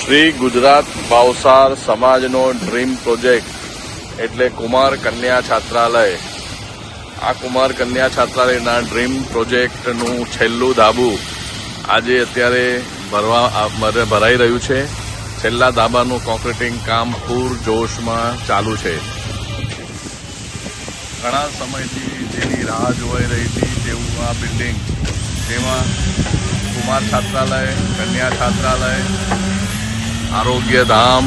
શ્રી ગુજરાત ભાવસાર સમાજનો dream project એટલે કુમાર કન્યા છાત્રાલય। આ કુમાર કન્યા છાત્રાલયના ડ્રીમ પ્રોજેક્ટનું છેલ્લું ધાબું આજે અત્યારે ભરાઈ રહ્યું છે। છેલ્લા ધાબાનું કોન્ક્રીટિંગ કામ પૂરજોશમાં ચાલુ છે। ઘણા સમયથી જેની રાહ જોવાઈ રહી હતી તેવું આ બિલ્ડિંગ, જેમાં કુમાર છાત્રાલય, કન્યા છાત્રાલય, આરોગ્ય ધામ,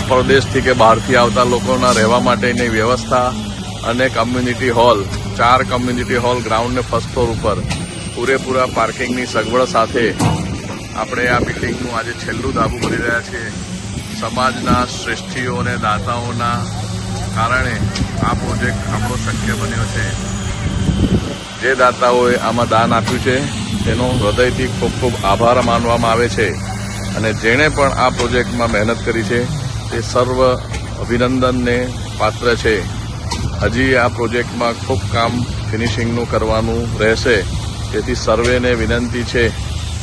પરદેશથી કે બહારથી આવતા લોકોના રહેવા માટેની વ્યવસ્થા અને community hall, 4 community hall ground ને ફર્સ્ટ ફ્લોર ઉપર પૂરેપૂરા પાર્કિંગની સગવડ સાથે આપણે આ બિલ્ડિંગનું આજે છેલ્લું ધાબું ભરી રહ્યા છીએ। સમાજના શ્રેષ્ઠીઓ અને દાતાઓના કારણે આ પ્રોજેક્ટ આપણો શક્ય બન્યો છે। જે દાતાઓએ આમાં દાન આપ્યું છે તેનો હૃદયથી ખૂબ ખૂબ આભાર માનવામાં આવે છે, અને જેણે પણ આ પ્રોજેક્ટમાં મહેનત કરી છે તે સર્વ અભિનંદનને પાત્ર છે। હજી આ પ્રોજેક્ટમાં ખૂબ કામ ફિનિશિંગનું કરવાનું રહેશે, તેથી સર્વેને વિનંતી છે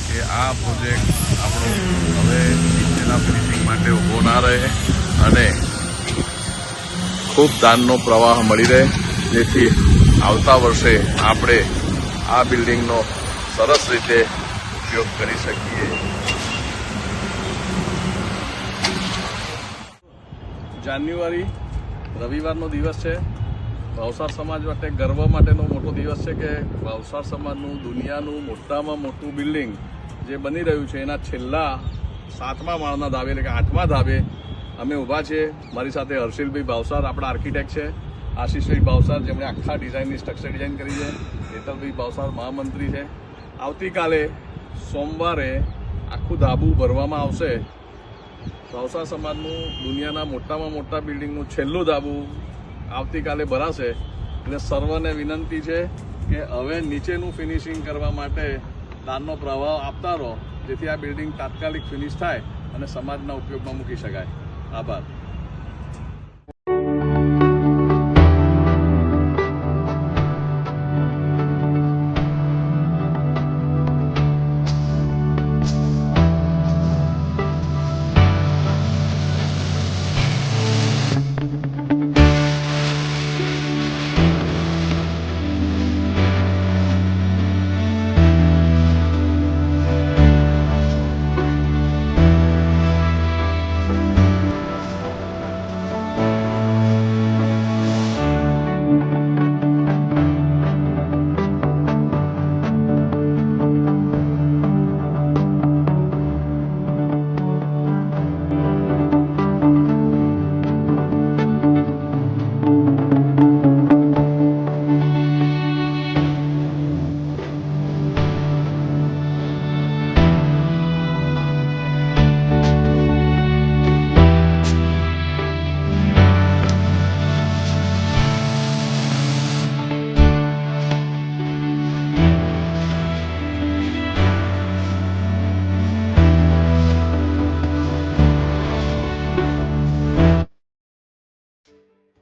કે આ પ્રોજેક્ટ આપણો હવે નીચેના ફિનિશિંગ માટે ઊભો ના રહે અને ખૂબ દાનનો પ્રવાહ મળી રહે, જેથી આવતા વર્ષે આપણે આ બિલ્ડિંગનો સરસ રીતે ઉપયોગ કરી શકીએ। જાન્યુઆરી રવિવારનો દિવસ છે। ભાવસાર સમાજ માટે ગર્વ માટેનો મોટો દિવસ છે કે ભાવસાર સમાજનું દુનિયાનું મોટામાં મોટું બિલ્ડિંગ જે બની રહ્યું છે એના છેલ્લા 7મા માળના ધાબે એટલે કે 8મા ધાબે અમે ઊભા છીએ। મારી સાથે હર્ષિલભાઈ ભાવસાર આપણા આર્કિટેક્ટ છે, આશીષભાઈ ભાવસાર જેમણે આખા ડિઝાઇનની સ્ટ્રક્ચર ડિઝાઇન કરી છે, હેતલભાઈ ભાવસાર મહામંત્રી છે। આવતીકાલે સોમવારે આખું ધાબું ભરવામાં આવશે। ભાવસાર સમાજનું દુનિયાના મોટામાં મોટા બિલ્ડિંગનું છેલ્લું ધાબું આવતીકાલે ભરાશે, એટલે સર્વને વિનંતી છે કે હવે નીચેનું ફિનિશિંગ કરવા માટે દાનનો પ્રવાહ આપતા રહો, જેથી આ બિલ્ડિંગ તાત્કાલિક ફિનિશ થાય અને સમાજના ઉપયોગમાં મૂકી શકાય। આભાર।